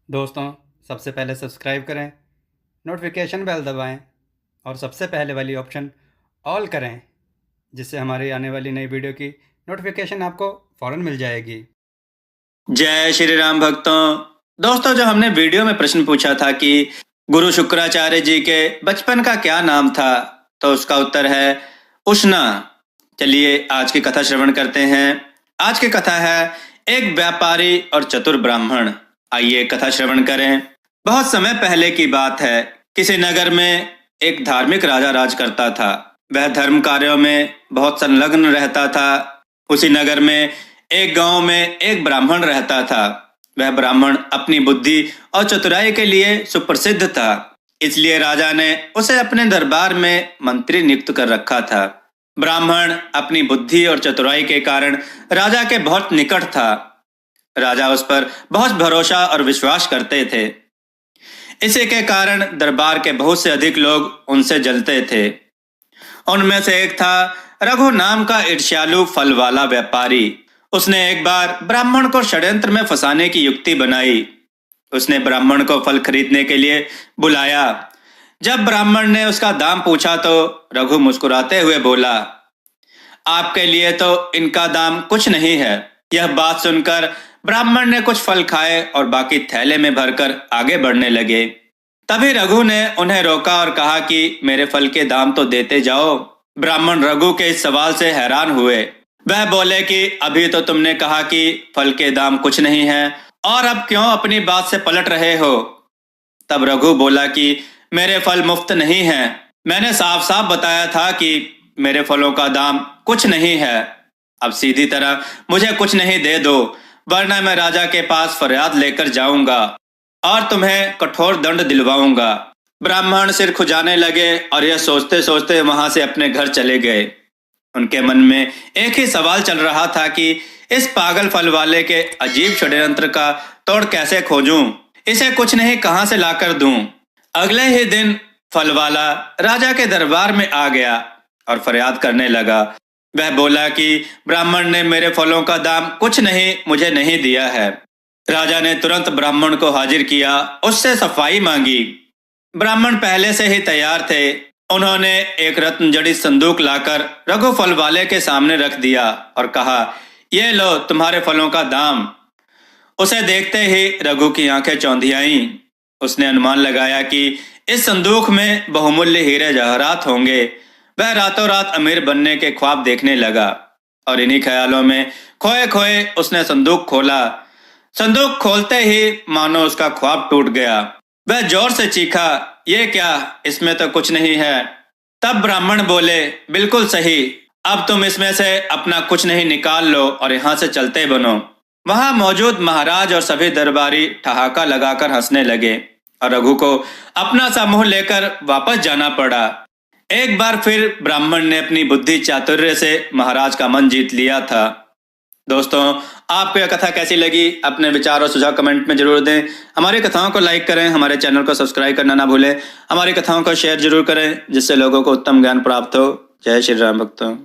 दोस्तों, सबसे पहले सब्सक्राइब करें, नोटिफिकेशन बेल दबाएं और सबसे पहले वाली ऑप्शन ऑल करें, जिससे हमारी आने वाली नई वीडियो की नोटिफिकेशन आपको फ़ौरन मिल जाएगी। जय श्री राम भक्तों। दोस्तों, जो हमने वीडियो में प्रश्न पूछा था कि गुरु शुक्राचार्य जी के बचपन का क्या नाम था, तो उसका उत्तर है उष्णा। चलिए आज की कथा श्रवण करते हैं। आज की कथा है एक व्यापारी और चतुर ब्राह्मण। आइए कथा श्रवण करें। बहुत समय पहले की बात है। किसी नगर में एक धार्मिक राजा राज करता था। वह धर्म कार्यों में बहुत संलग्न रहता था। उसी नगर में एक गांव में एक ब्राह्मण रहता था। वह ब्राह्मण अपनी बुद्धि और चतुराई के लिए सुप्रसिद्ध था। इसलिए राजा ने उसे अपने दरबार में मंत्री नियुक्त कर रखा था। ब्राह्मण अपनी बुद्धि और चतुराई के कारण राजा के बहुत निकट था। राजा उस पर बहुत भरोसा और विश्वास करते थे। इसी के कारण दरबार के बहुत से अधिक लोग उनसे जलते थे। उनमें से एक था रघु नाम का ईर्ष्यालु फल वाला व्यापारी। उसने एक बार ब्राह्मण को षड्यंत्र में फंसाने की युक्ति बनाई। उसने ब्राह्मण को फल खरीदने के लिए बुलाया। जब ब्राह्मण ने उसका दाम पूछा तो रघु मुस्कुराते हुए बोला, आपके लिए तो इनका दाम कुछ नहीं है। यह बात सुनकर ब्राह्मण ने कुछ फल खाए और बाकी थैले में भरकर आगे बढ़ने लगे। तभी रघु ने उन्हें रोका और कहा कि मेरे फल के दाम तो देते जाओ। ब्राह्मण रघु के इस सवाल से हैरान हुए। वह बोले कि अभी तो तुमने कहा कि फल के दाम कुछ नहीं है, और अब क्यों अपनी बात से पलट रहे हो। तब रघु बोला कि मेरे फल मुफ्त नहीं हैं। मैंने साफ साफ बताया था कि मेरे फलों का दाम कुछ नहीं है। अब सीधी तरह मुझे कुछ नहीं दे दो, वरना मैं राजा के पास फरियाद लेकर जाऊंगा और तुम्हें कठोर दंड दिलवाऊंगा। ब्राह्मण सिर खुजाने लगे और यह सोचते सोचते वहां से अपने घर चले गए। उनके मन में एक ही सवाल चल रहा था कि इस पागल फल वाले के अजीब षड्यंत्र का तोड़ कैसे खोजूं, इसे कुछ नहीं कहां से लाकर दूं। अगले ही दिन फल वाला राजा के दरबार में आ गया और फरियाद करने लगा। वह बोला कि ब्राह्मण ने मेरे फलों का दाम कुछ नहीं मुझे नहीं दिया है। राजा ने तुरंत ब्राह्मण को हाजिर किया, उससे सफाई मांगी। ब्राह्मण पहले से ही तैयार थे। उन्होंने एक रत्न जड़ित संदूक लाकर रघु फल वाले के सामने रख दिया और कहा, ये लो तुम्हारे फलों का दाम। उसे देखते ही रघु की आंखें चौंधी आईं। उसने अनुमान लगाया कि इस संदूक में बहुमूल्य हीरे जवाहरात होंगे। वह रातों रात अमीर बनने के ख्वाब देखने लगा और इन्हीं ख्यालों में खोए खोए उसने संदूक खोला। संदूक खोलते ही मानो उसका ख्वाब टूट गया। वह जोर से चीखा, ये क्या, इसमें तो कुछ नहीं है। तब ब्राह्मण बोले, बिल्कुल सही, अब तुम इसमें से अपना कुछ नहीं निकाल लो और यहाँ से चलते बनो। वहां मौजूद महाराज और सभी दरबारी ठहाका लगाकर हंसने लगे और रघु को अपना सा मुंह लेकर वापस जाना पड़ा। एक बार फिर ब्राह्मण ने अपनी बुद्धि चातुर्य से महाराज का मन जीत लिया था। दोस्तों, आपको यह कथा कैसी लगी? अपने विचार और सुझाव कमेंट में जरूर दें। हमारी कथाओं को लाइक करें, हमारे चैनल को सब्सक्राइब करना ना भूलें। हमारी कथाओं को शेयर जरूर करें, जिससे लोगों को उत्तम ज्ञान प्राप्त हो। जय श्री राम भक्तों।